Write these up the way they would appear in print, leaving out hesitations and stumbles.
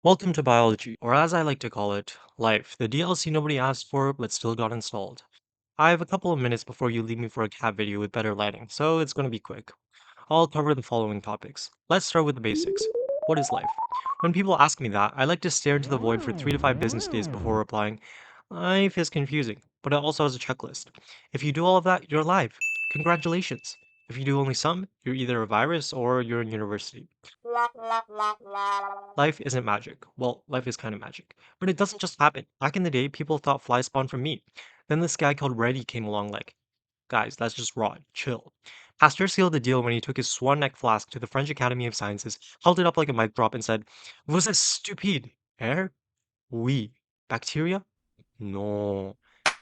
Welcome to biology, or as I like to call it, life, the DLC nobody asked for but still got installed. I have a couple of minutes before you leave me for a cat video with better lighting, so it's going to be quick. I'll cover the following topics. Let's start with the basics. What is life? When people ask me that, I like to stare into the void for 3 to 5 business days before replying. Life is confusing, but it also has a checklist. If you do all of that, you're alive. Congratulations. If you do only some, you're either a virus or you're in university. Life isn't magic. Well, life is kind of magic. But it doesn't just happen. Back in the day, people thought flies spawned from meat. Then this guy called Reddy came along like, guys, that's just raw. Chill. Pasteur sealed the deal when he took his swan neck flask to the French Academy of Sciences, held it up like a mic drop, and said, Vous êtes stupide. Air? Oui. Bacteria? No.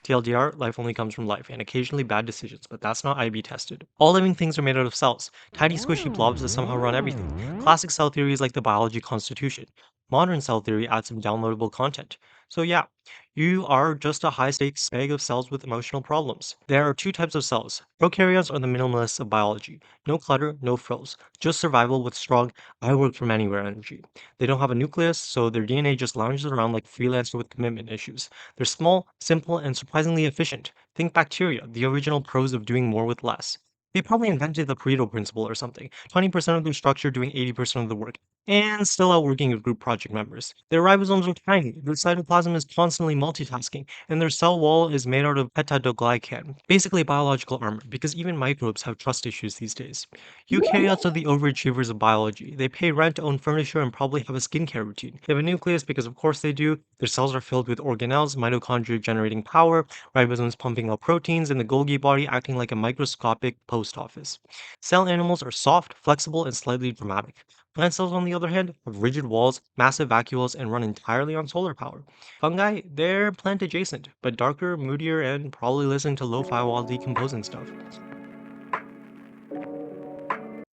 TLDR, life only comes from life, and occasionally bad decisions, but that's not IB tested. All living things are made out of cells, tiny squishy blobs that somehow run everything. Classic cell theory is like the biology constitution. Modern cell theory adds some downloadable content. So yeah, you are just a high-stakes bag of cells with emotional problems. There are two types of cells. Prokaryotes are the minimalists of biology. No clutter, no frills. Just survival with strong, I work from anywhere energy. They don't have a nucleus, so their DNA just lounges around like freelancer with commitment issues. They're small, simple, and surprisingly efficient. Think bacteria, the original pros of doing more with less. They probably invented the Pareto principle or something. 20% of their structure doing 80% of the work, and still outworking your group project members. Their ribosomes are tiny, their cytoplasm is constantly multitasking, and their cell wall is made out of peptidoglycan, basically biological armor, because even microbes have trust issues these days. Eukaryotes are the overachievers of biology. They pay rent, own furniture, and probably have a skincare routine. They have a nucleus because of course they do. Their cells are filled with organelles, mitochondria generating power, ribosomes pumping out proteins, and the Golgi body acting like a microscopic post office. Cell animals are soft, flexible, and slightly dramatic. Plant cells, on the other hand, have rigid walls, massive vacuoles, and run entirely on solar power. Fungi, they're plant adjacent, but darker, moodier, and probably listen to lo-fi while decomposing stuff.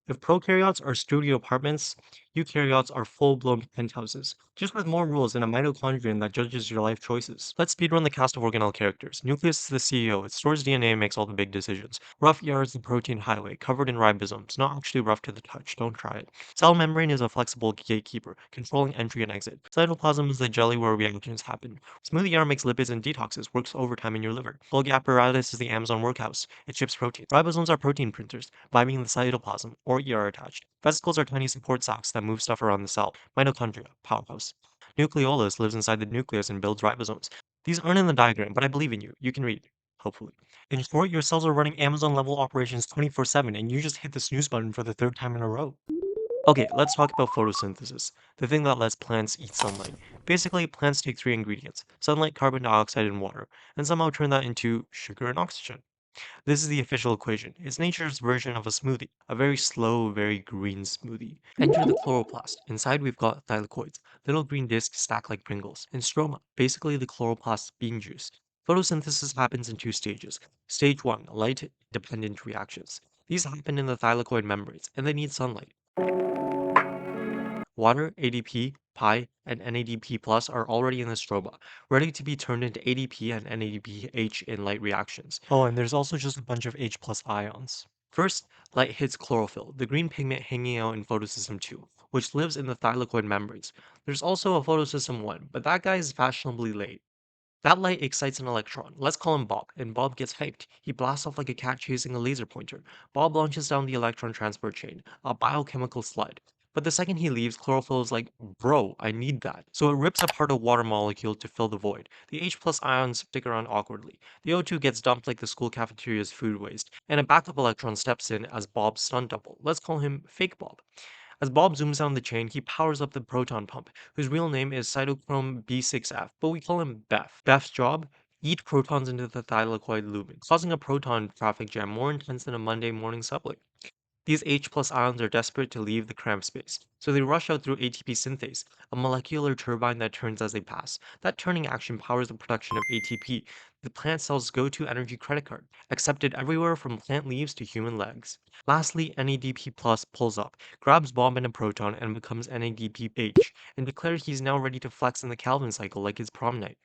If prokaryotes are studio apartments, eukaryotes are full-blown penthouses, just with more rules and a mitochondrion that judges your life choices. Let's speedrun the cast of organelle characters. Nucleus is the CEO. It stores DNA and makes all the big decisions. Rough ER is the protein highway, covered in ribosomes. Not actually rough to the touch. Don't try it. Cell membrane is a flexible gatekeeper, controlling entry and exit. Cytoplasm is the jelly where reactions happen. Smooth ER makes lipids and detoxes, works overtime in your liver. Golgi apparatus is the Amazon workhouse. It ships protein. Ribosomes are protein printers, vibing in the cytoplasm, or ER attached. Vesicles are tiny support sacks that move stuff around the cell. Mitochondria, powerhouse. Nucleolus lives inside the nucleus and builds ribosomes. These aren't in the diagram, but I believe in you. You can read. Hopefully. In short, your cells are running Amazon level operations 24/7, and you just hit the snooze button for the third time in a row. Okay, let's talk about photosynthesis, the thing that lets plants eat sunlight. Basically, plants take three ingredients sunlight, carbon dioxide, and water and somehow turn that into sugar and oxygen. This is the official equation. It's nature's version of a smoothie, a very slow, very green smoothie. Enter the chloroplast. Inside, we've got thylakoids, little green discs stacked like Pringles, and stroma, basically the chloroplast's bean juice. Photosynthesis happens in two stages. Stage one, light dependent reactions. These happen in the thylakoid membranes, and they need sunlight. Water, ADP, pi, and NADP plus are already in the stroma, ready to be turned into ADP and NADPH in light reactions. Oh, and there's also just a bunch of H plus ions. First, light hits chlorophyll, the green pigment hanging out in photosystem 2, which lives in the thylakoid membranes. There's also a photosystem 1, but that guy is fashionably late. That light excites an electron. Let's call him Bob, and Bob gets hyped. He blasts off like a cat chasing a laser pointer. Bob launches down the electron transport chain, a biochemical slide. But the second he leaves, chlorophyll is like, bro, I need that. So it rips apart a water molecule to fill the void. The H plus ions stick around awkwardly. The O2 gets dumped like the school cafeteria's food waste, and a backup electron steps in as Bob's stunt double. Let's call him Fake Bob. As Bob zooms down the chain, he powers up the proton pump, whose real name is cytochrome B6F, but we call him Beth. Beth's job? Eat protons into the thylakoid lumen, causing a proton traffic jam more intense than a Monday morning subway. These H plus ions are desperate to leave the cramped space, so they rush out through ATP synthase, a molecular turbine that turns as they pass. That turning action powers the production of ATP, the plant cell's go-to energy credit card, accepted everywhere from plant leaves to human legs. Lastly, NADP plus pulls up, grabs Bob and a proton and becomes NADPH, and declares he's now ready to flex in the Calvin cycle like his prom night.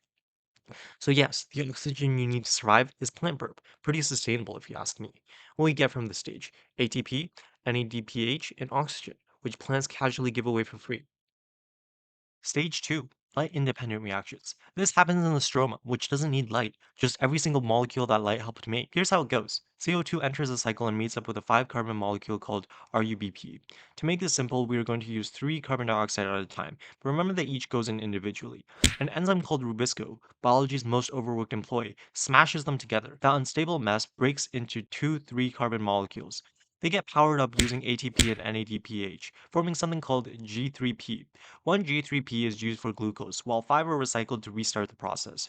So yes, the oxygen you need to survive is plant burp. Pretty sustainable if you ask me. What we get from this stage? ATP, NADPH, and oxygen, which plants casually give away for free. Stage 2, light-independent reactions. This happens in the stroma, which doesn't need light, just every single molecule that light helped make. Here's how it goes. CO2 enters the cycle and meets up with a 5-carbon molecule called RUBP. To make this simple, we are going to use 3 carbon dioxide at a time, but remember that each goes in individually. An enzyme called Rubisco, biology's most overworked employee, smashes them together. That unstable mess breaks into 2 3-carbon molecules. They get powered up using ATP and NADPH, forming something called G3P. One G3P is used for glucose, while 5 are recycled to restart the process.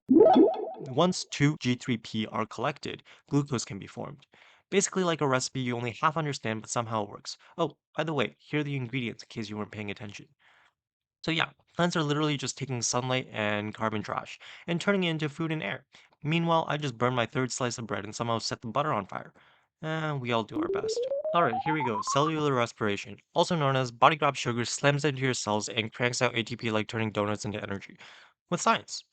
Once 2 G3P are collected, glucose can be formed. Basically like a recipe you only half understand, but somehow it works. Oh, by the way, here are the ingredients in case you weren't paying attention. So yeah, plants are literally just taking sunlight and carbon trash and turning it into food and air. Meanwhile, I just burned my third slice of bread and somehow set the butter on fire. We all do our best. Alright, here we go. Cellular respiration, also known as body grab sugar, slams into your cells and cranks out ATP like turning donuts into energy. With science.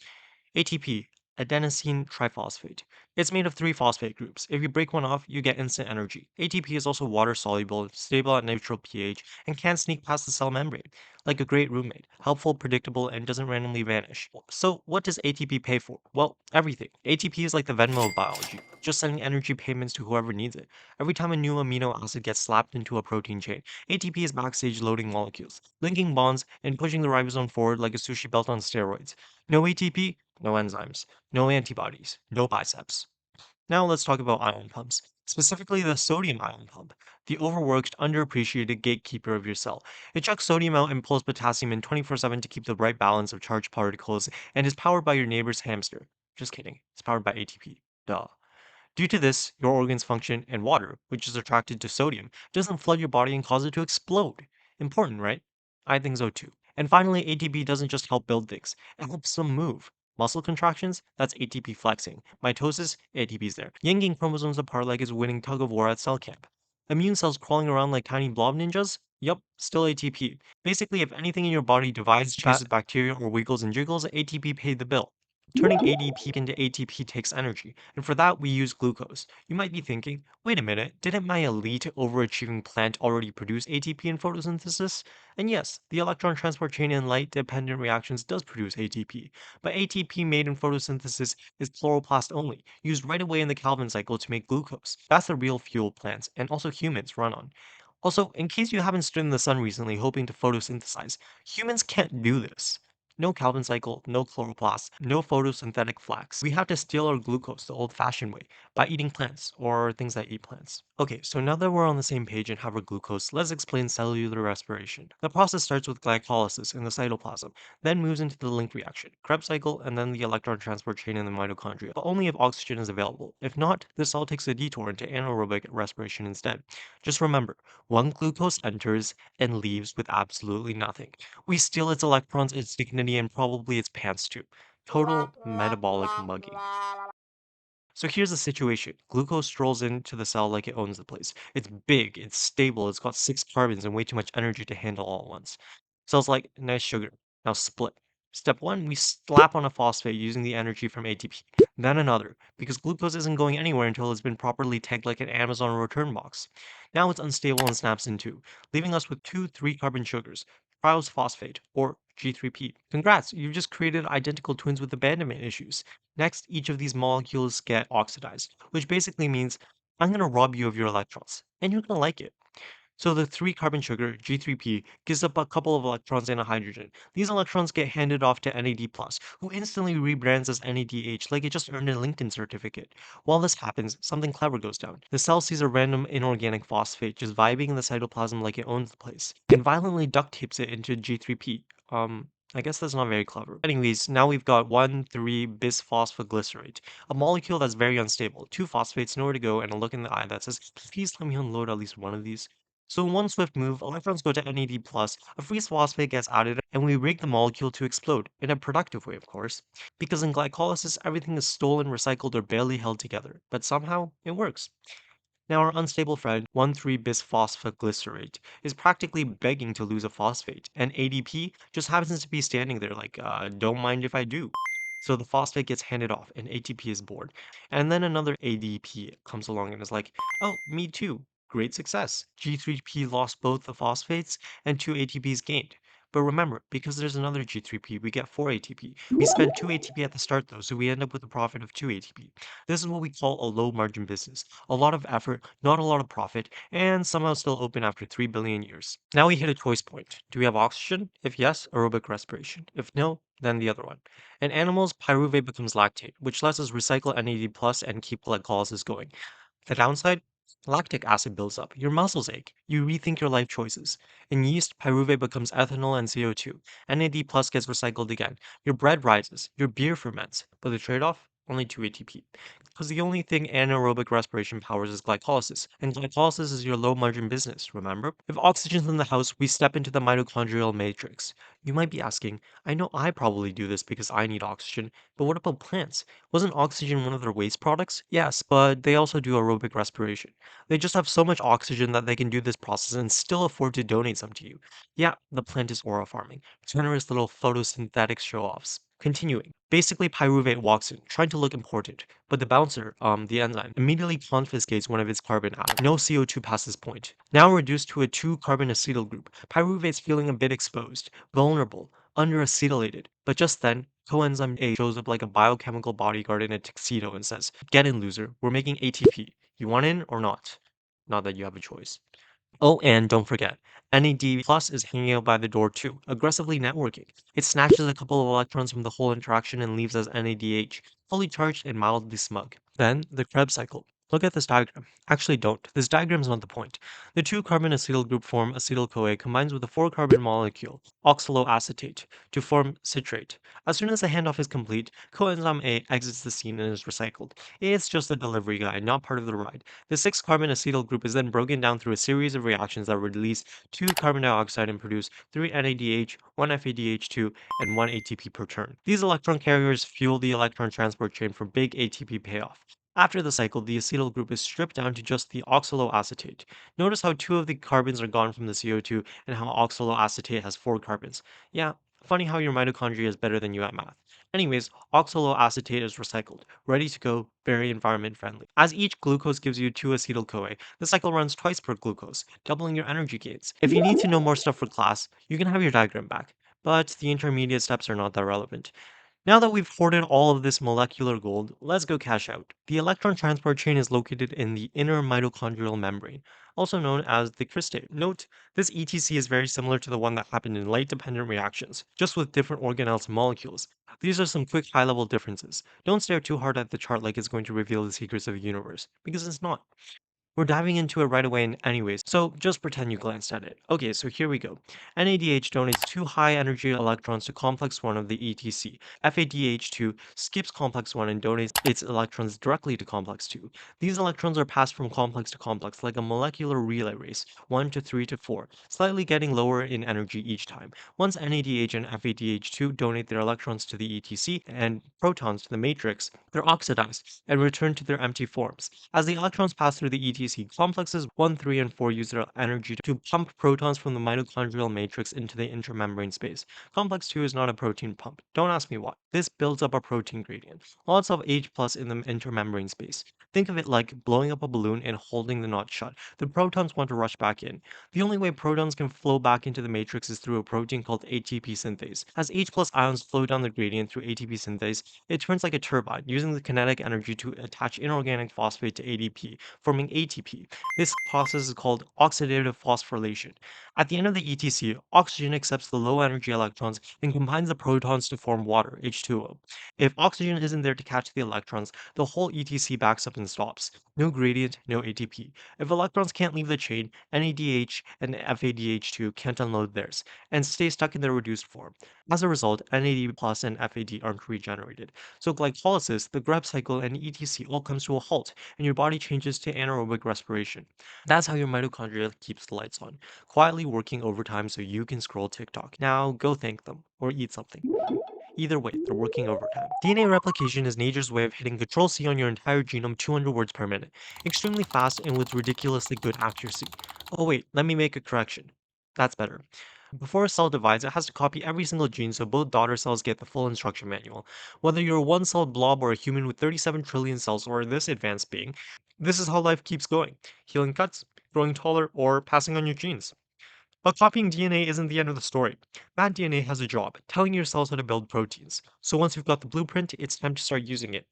ATP, adenosine triphosphate. It's made of 3 phosphate groups. If you break one off, you get instant energy. ATP is also water soluble, stable at neutral pH, and can sneak past the cell membrane. Like a great roommate, helpful, predictable, and doesn't randomly vanish. So, what does ATP pay for? Well, everything. ATP is like the Venmo of biology, just sending energy payments to whoever needs it. Every time a new amino acid gets slapped into a protein chain, ATP is backstage loading molecules, linking bonds, and pushing the ribosome forward like a sushi belt on steroids. No ATP, no enzymes, no antibodies, no biceps. Now let's talk about ion pumps, specifically the sodium ion pump, the overworked, underappreciated gatekeeper of your cell. It chucks sodium out and pulls potassium in 24/7 to keep the right balance of charged particles and is powered by your neighbor's hamster. Just kidding, it's powered by ATP. Duh. Due to this, your organs function, and water, which is attracted to sodium, doesn't flood your body and cause it to explode. Important, right? I think so too. And finally, ATP doesn't just help build things, it helps them move. Muscle contractions, that's ATP flexing. Mitosis, ATP's there. Yanking chromosomes apart like it's winning tug of war at cell camp. Immune cells crawling around like tiny blob ninjas? Yup, still ATP. Basically, if anything in your body divides, chases bacteria, or wiggles and jiggles, ATP paid the bill. Turning ADP into ATP takes energy, and for that we use glucose. You might be thinking, wait a minute, didn't my elite overachieving plant already produce ATP in photosynthesis? And yes, the electron transport chain in light-dependent reactions does produce ATP, but ATP made in photosynthesis is chloroplast only, used right away in the Calvin cycle to make glucose. That's the real fuel plants, and also humans, run on. Also, in case you haven't stood in the sun recently hoping to photosynthesize, humans can't do this. No Calvin cycle, no chloroplast, no photosynthetic flax. We have to steal our glucose the old-fashioned way, by eating plants, or things that eat plants. Okay, so now that we're on the same page and have our glucose, let's explain cellular respiration. The process starts with glycolysis in the cytoplasm, then moves into the link reaction, Krebs cycle, and then the electron transport chain in the mitochondria, but only if oxygen is available. If not, the cell takes a detour into anaerobic respiration instead. Just remember, one glucose enters and leaves with absolutely nothing. We steal its electrons, its dignity, and probably its pants too. Total metabolic mugging. So here's the situation. Glucose strolls into the cell like it owns the place. It's big, it's stable, it's got 6 carbons and way too much energy to handle all at once. Cell's like, nice sugar. Now split. Step one, we slap on a phosphate using the energy from ATP. Then another, because glucose isn't going anywhere until it's been properly tagged like an Amazon return box. Now it's unstable and snaps in two, leaving us with two 3-carbon sugars, triose phosphate, or G3P. Congrats, you've just created identical twins with abandonment issues. Next, each of these molecules get oxidized, which basically means I'm going to rob you of your electrons, and you're going to like it. So the 3-carbon sugar, G3P, gives up a couple of electrons and a hydrogen. These electrons get handed off to NAD+, who instantly rebrands as NADH like it just earned a LinkedIn certificate. While this happens, something clever goes down. The cell sees a random inorganic phosphate just vibing in the cytoplasm like it owns the place, and violently duct tapes it into G3P. I guess that's not very clever. Anyways, now we've got 1,3-bisphosphoglycerate, a molecule that's very unstable, 2 phosphates, nowhere to go, and a look in the eye that says, please let me unload at least one of these. So in one swift move, electrons go to NAD+, a free phosphate gets added, and we rig the molecule to explode, in a productive way of course, because in glycolysis everything is stolen, recycled, or barely held together, but somehow it works. Now our unstable friend, 1,3-bisphosphoglycerate, is practically begging to lose a phosphate, and ADP just happens to be standing there like, don't mind if I do. So the phosphate gets handed off, and ATP is born. And then another ADP comes along and is like, oh, me too. Great success. G3P lost both the phosphates and 2 ATPs gained. But remember, because there's another G3P, we get 4 ATP. We spend 2 ATP at the start though, so we end up with a profit of 2 ATP. This is what we call a low margin business. A lot of effort, not a lot of profit, and somehow still open after 3 billion years. Now we hit a choice point. Do we have oxygen? If yes, aerobic respiration. If no, then the other one. In animals, pyruvate becomes lactate, which lets us recycle NAD plus and keep glycolysis going. The downside? Lactic acid builds up. Your muscles ache. You rethink your life choices. In yeast, pyruvate becomes ethanol and CO2. NAD plus gets recycled again. Your bread rises. Your beer ferments. But the trade-off? Only 2 ATP. Because the only thing anaerobic respiration powers is glycolysis. And glycolysis is your low margin business, remember? If oxygen's in the house, we step into the mitochondrial matrix. You might be asking, I know I probably do this because I need oxygen, but what about plants? Wasn't oxygen one of their waste products? Yes, but they also do aerobic respiration. They just have so much oxygen that they can do this process and still afford to donate some to you. Yeah, the plant is aura farming. Generous little photosynthetic show-offs. Continuing. Basically, pyruvate walks in, trying to look important, but the bouncer, the enzyme, immediately confiscates one of its carbon atoms. No CO2 past this point. Now reduced to a 2-carbon acetyl group, pyruvate's feeling a bit exposed, vulnerable, underacetylated. But just then, coenzyme A shows up like a biochemical bodyguard in a tuxedo and says, "Get in, loser. We're making ATP. You want in or not?" Not that you have a choice. Oh, and don't forget, NAD plus is hanging out by the door too, aggressively networking. It snatches a couple of electrons from the whole interaction and leaves us NADH, fully charged and mildly smug. Then, the Krebs cycle. Look at this diagram. Actually, don't. This diagram's not the point. The 2-carbon acetyl group form acetyl-CoA combines with a 4-carbon molecule, oxaloacetate, to form citrate. As soon as the handoff is complete, coenzyme A exits the scene and is recycled. It's just a delivery guy, not part of the ride. The 6-carbon acetyl group is then broken down through a series of reactions that release 2 carbon dioxide and produce 3 NADH, 1 FADH2, and 1 ATP per turn. These electron carriers fuel the electron transport chain for big ATP payoff. After the cycle, the acetyl group is stripped down to just the oxaloacetate. Notice how 2 of the carbons are gone from the CO2 and how oxaloacetate has 4 carbons. Yeah, funny how your mitochondria is better than you at math. Anyways, oxaloacetate is recycled, ready to go, very environment friendly. As each glucose gives you 2 acetyl-CoA, the cycle runs twice per glucose, doubling your energy gains. If you need to know more stuff for class, you can have your diagram back, but the intermediate steps are not that relevant. Now that we've hoarded all of this molecular gold, let's go cash out. The electron transport chain is located in the inner mitochondrial membrane, also known as the cristae. Note, this ETC is very similar to the one that happened in light-dependent reactions, just with different organelles and molecules. These are some quick high-level differences. Don't stare too hard at the chart like it's going to reveal the secrets of the universe, because it's not. We're diving into it right away anyways, so just pretend you glanced at it. Okay, so here we go. NADH donates 2 high energy electrons to complex 1 of the ETC. FADH2 skips complex 1 and donates its electrons directly to complex 2. These electrons are passed from complex to complex like a molecular relay race, 1 to 3 to 4, slightly getting lower in energy each time. Once NADH and FADH2 donate their electrons to the ETC and protons to the matrix, they're oxidized and return to their empty forms. As the electrons pass through the ETC, complexes 1, 3, and 4 use their energy to pump protons from the mitochondrial matrix into the intermembrane space. Complex 2 is not a protein pump. Don't ask me why. This builds up a protein gradient. Lots of H plus in the intermembrane space. Think of it like blowing up a balloon and holding the knot shut. The protons want to rush back in. The only way protons can flow back into the matrix is through a protein called ATP synthase. As H plus ions flow down the gradient through ATP synthase, it turns like a turbine, using the kinetic energy to attach inorganic phosphate to ADP, forming ATP. This process is called oxidative phosphorylation. At the end of the ETC, oxygen accepts the low energy electrons and combines the protons to form water, H2O. If oxygen isn't there to catch the electrons, the whole ETC backs up and stops. No gradient, no ATP. If electrons can't leave the chain, NADH and FADH2 can't unload theirs and stay stuck in their reduced form. As a result, NAD plus and FAD aren't regenerated. So glycolysis, the Krebs cycle, and ETC all comes to a halt, and your body changes to anaerobic respiration. That's how your mitochondria keeps the lights on, quietly working overtime so you can scroll TikTok. Now go thank them, or eat something. Either way, they're working overtime. DNA replication is nature's way of hitting Control C on your entire genome 200 words per minute, extremely fast and with ridiculously good accuracy. Oh wait, let me make a correction. That's better. Before a cell divides, it has to copy every single gene so both daughter cells get the full instruction manual. Whether you're a one-celled blob or a human with 37 trillion cells or this advanced being, this is how life keeps going. Healing cuts, growing taller, or passing on your genes. But copying DNA isn't the end of the story. That DNA has a job, telling your cells how to build proteins. So once you've got the blueprint, it's time to start using it.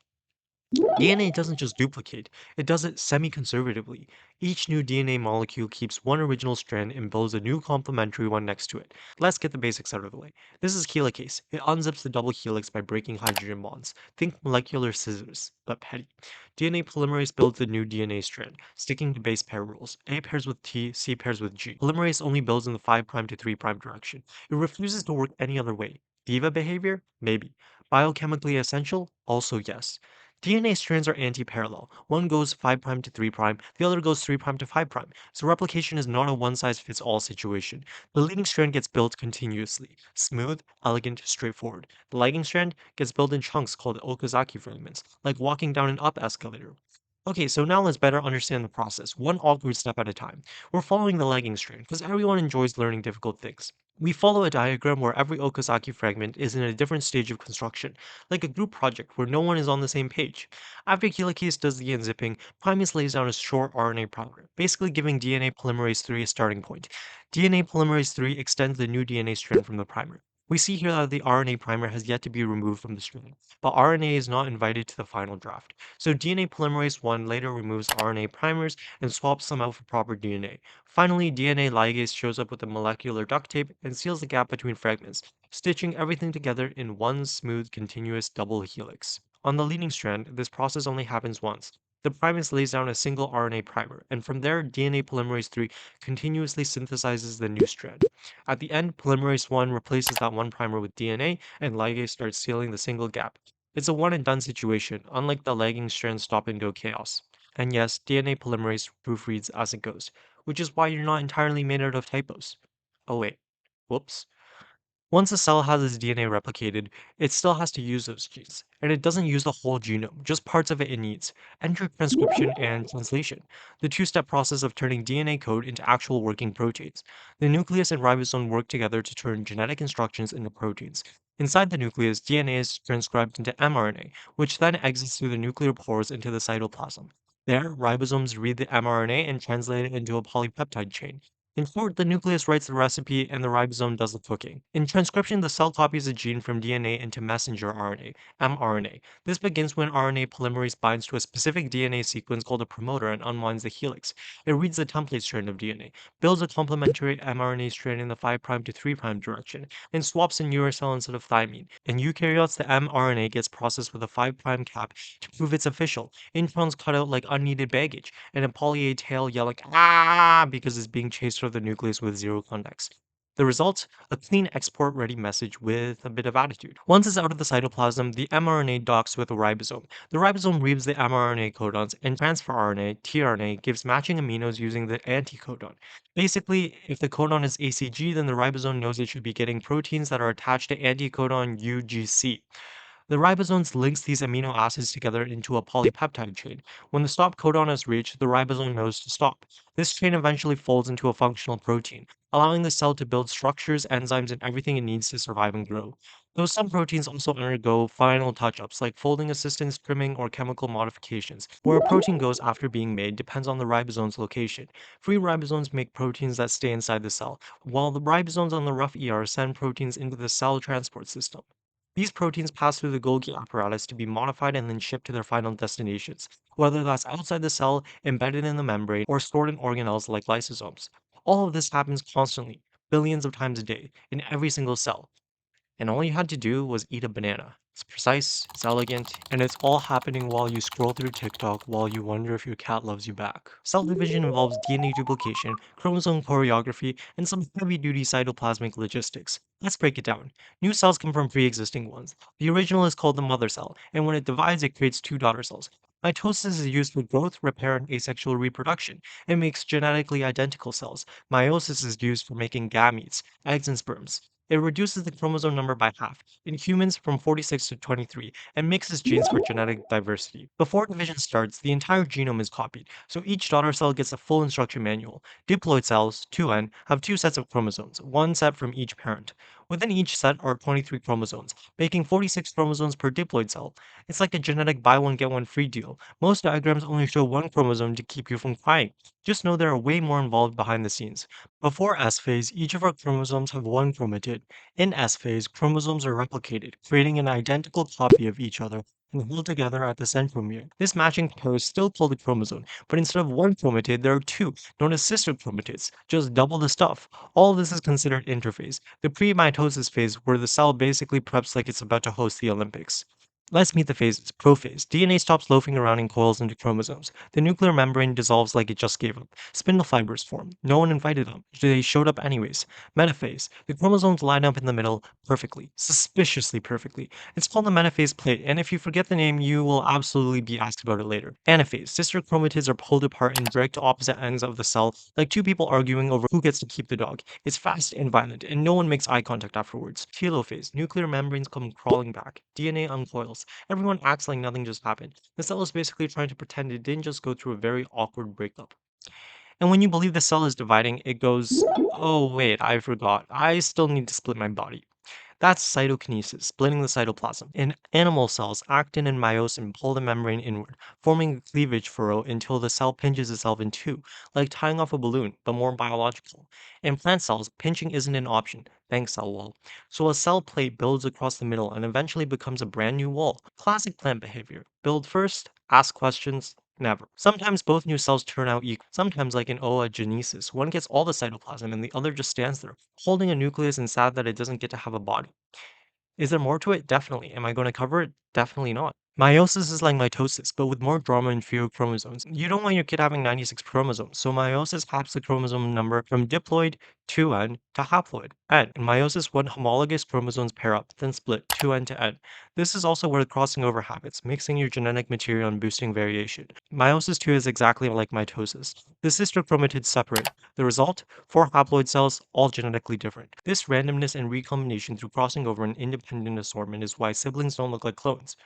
DNA doesn't just duplicate, it does it semi conservatively. Each new DNA molecule keeps one original strand and builds a new complementary one next to it. Let's get the basics out of the way. This is helicase. It unzips the double helix by breaking hydrogen bonds. Think molecular scissors, but petty. DNA polymerase builds the new DNA strand, sticking to base pair rules. A pairs with T, C pairs with G. Polymerase only builds in the 5' to 3' direction. It refuses to work any other way. Diva behavior? Maybe. Biochemically essential? Also yes. DNA strands are anti-parallel. One goes 5' to 3', the other goes 3' to 5'. So replication is not a one-size-fits-all situation. The leading strand gets built continuously, smooth, elegant, straightforward. The lagging strand gets built in chunks called Okazaki fragments, like walking down an up escalator. Okay, so now let's better understand the process, one awkward step at a time. We're following the lagging strand, because everyone enjoys learning difficult things. We follow a diagram where every Okazaki fragment is in a different stage of construction, like a group project where no one is on the same page. After helicase does the unzipping, Primus lays down a short RNA primer, basically giving DNA polymerase 3 a starting point. DNA polymerase 3 extends the new DNA strand from the primer. We see here that the RNA primer has yet to be removed from the strand, but RNA is not invited to the final draft. So DNA polymerase 1 later removes RNA primers and swaps them out for proper DNA. Finally, DNA ligase shows up with a molecular duct tape and seals the gap between fragments, stitching everything together in one smooth, continuous double helix. On the leading strand, this process only happens once. The primase lays down a single RNA primer, and from there, DNA polymerase 3 continuously synthesizes the new strand. At the end, polymerase 1 replaces that one primer with DNA, and ligase starts sealing the single gap. It's a one and done situation, unlike the lagging strand stop and go chaos. And yes, DNA polymerase proofreads as it goes, which is why you're not entirely made out of typos. Oh wait, whoops. Once a cell has its DNA replicated, it still has to use those genes, and it doesn't use the whole genome, just parts of it needs. Enter transcription and translation, the two-step process of turning DNA code into actual working proteins. The nucleus and ribosome work together to turn genetic instructions into proteins. Inside the nucleus, DNA is transcribed into mRNA, which then exits through the nuclear pores into the cytoplasm. There, ribosomes read the mRNA and translate it into a polypeptide chain. In short, the nucleus writes the recipe and the ribosome does the cooking. In transcription, the cell copies a gene from DNA into messenger RNA, mRNA. This begins when RNA polymerase binds to a specific DNA sequence called a promoter and unwinds the helix. It reads the template strand of DNA, builds a complementary mRNA strand in the 5' to 3' direction, and swaps in uracil instead of thymine. In eukaryotes, the mRNA gets processed with a 5' cap to prove it's official. Introns cut out like unneeded baggage, and a poly A tail yelling ah because it's being chased through the nucleus with zero context. The result? A clean export ready message with a bit of attitude. Once it's out of the cytoplasm, the mRNA docks with a ribosome. The ribosome reads the mRNA codons, and transfer RNA, tRNA, gives matching aminos using the anticodon. Basically, if the codon is ACG, then the ribosome knows it should be getting proteins that are attached to anticodon UGC. The ribosomes links these amino acids together into a polypeptide chain. When the stop codon is reached, the ribosome knows to stop. This chain eventually folds into a functional protein, allowing the cell to build structures, enzymes, and everything it needs to survive and grow. Though some proteins also undergo final touch-ups like folding assistance, trimming, or chemical modifications. Where a protein goes after being made depends on the ribosome's location. Free ribosomes make proteins that stay inside the cell, while the ribosomes on the rough ER send proteins into the cell transport system. These proteins pass through the Golgi apparatus to be modified and then shipped to their final destinations, whether that's outside the cell, embedded in the membrane, or stored in organelles like lysosomes. All of this happens constantly, billions of times a day, in every single cell, and all you had to do was eat a banana. It's precise, it's elegant, and it's all happening while you scroll through TikTok while you wonder if your cat loves you back. Cell division involves DNA duplication, chromosome choreography, and some heavy duty cytoplasmic logistics. Let's break it down. New cells come from pre existing ones. The original is called the mother cell, and when it divides, it creates two daughter cells. Mitosis is used for growth, repair, and asexual reproduction. It makes genetically identical cells. Meiosis is used for making gametes, eggs and sperms. It reduces the chromosome number by half, in humans from 46 to 23, and mixes genes for genetic diversity. Before division starts, the entire genome is copied, so each daughter cell gets a full instruction manual. Diploid cells, 2N, have two sets of chromosomes, one set from each parent. Within each set are 23 chromosomes, making 46 chromosomes per diploid cell. It's like a genetic buy one get one free deal. Most diagrams only show one chromosome to keep you from crying. Just know there are way more involved behind the scenes. Before S phase, each of our chromosomes have one chromatid. In S phase, chromosomes are replicated, creating an identical copy of each other and held together at the centromere. This matching pair is still called a chromosome, but instead of one chromatid, there are two, known as sister chromatids, just double the stuff. All of this is considered interphase, the pre-mitosis phase where the cell basically preps like it's about to host the Olympics. Let's meet the phases. Prophase. DNA stops loafing around and coils into chromosomes. The nuclear membrane dissolves like it just gave up. Spindle fibers form. No one invited them. They showed up anyways. Metaphase. The chromosomes line up in the middle perfectly. Suspiciously perfectly. It's called the metaphase plate, and if you forget the name, you will absolutely be asked about it later. Anaphase. Sister chromatids are pulled apart and dragged to opposite ends of the cell, like two people arguing over who gets to keep the dog. It's fast and violent, and no one makes eye contact afterwards. Telophase. Nuclear membranes come crawling back. DNA uncoils. Everyone acts like nothing just happened. The cell is basically trying to pretend it didn't just go through a very awkward breakup. And when you believe the cell is dividing, it goes, oh, wait, I forgot. I still need to split my body. That's cytokinesis, splitting the cytoplasm. In animal cells, actin and myosin pull the membrane inward, forming a cleavage furrow until the cell pinches itself in two, like tying off a balloon, but more biological. In plant cells, pinching isn't an option, thanks cell wall. So a cell plate builds across the middle and eventually becomes a brand new wall. Classic plant behavior. Build first, ask questions, never. Sometimes both new cells turn out equal. Sometimes, like in oogenesis, one gets all the cytoplasm and the other just stands there, holding a nucleus and sad that it doesn't get to have a body. Is there more to it? Definitely. Am I going to cover it? Definitely not. Meiosis is like mitosis, but with more drama and fewer chromosomes. You don't want your kid having 96 chromosomes, so meiosis caps the chromosome number from diploid 2n to haploid n. In meiosis, when homologous chromosomes pair up, then split 2n to n. This is also where the crossing over happens, mixing your genetic material and boosting variation. Meiosis 2 is exactly like mitosis. The sister chromatids separate. The result? Four haploid cells, all genetically different. This randomness and recombination through crossing over an independent assortment is why siblings don't look like clones.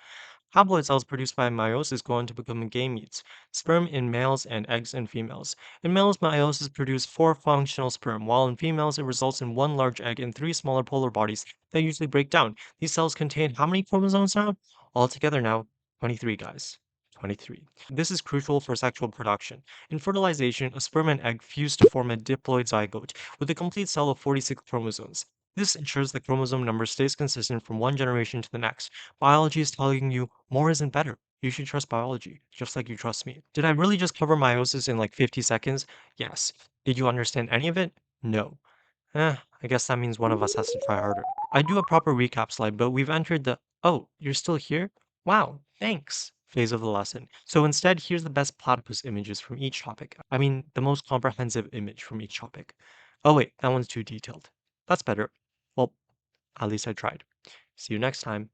Haploid cells produced by meiosis go on to become gametes, sperm in males and eggs in females. In males, meiosis produces four functional sperm, while in females, it results in one large egg and three smaller polar bodies that usually break down. These cells contain how many chromosomes now? Altogether now, 23 guys. 23. This is crucial for sexual production. In fertilization, a sperm and egg fuse to form a diploid zygote with a complete cell of 46 chromosomes. This ensures the chromosome number stays consistent from one generation to the next. Biology is telling you more isn't better. You should trust biology, just like you trust me. Did I really just cover meiosis in like 50 seconds? Yes. Did you understand any of it? No. I guess that means one of us has to try harder. I do a proper recap slide, but we've entered the oh, you're still here? Wow, thanks phase of the lesson. So instead, here's the best platypus images from each topic. I mean, the most comprehensive image from each topic. Oh, wait, that one's too detailed. That's better. Well, at least I tried. See you next time.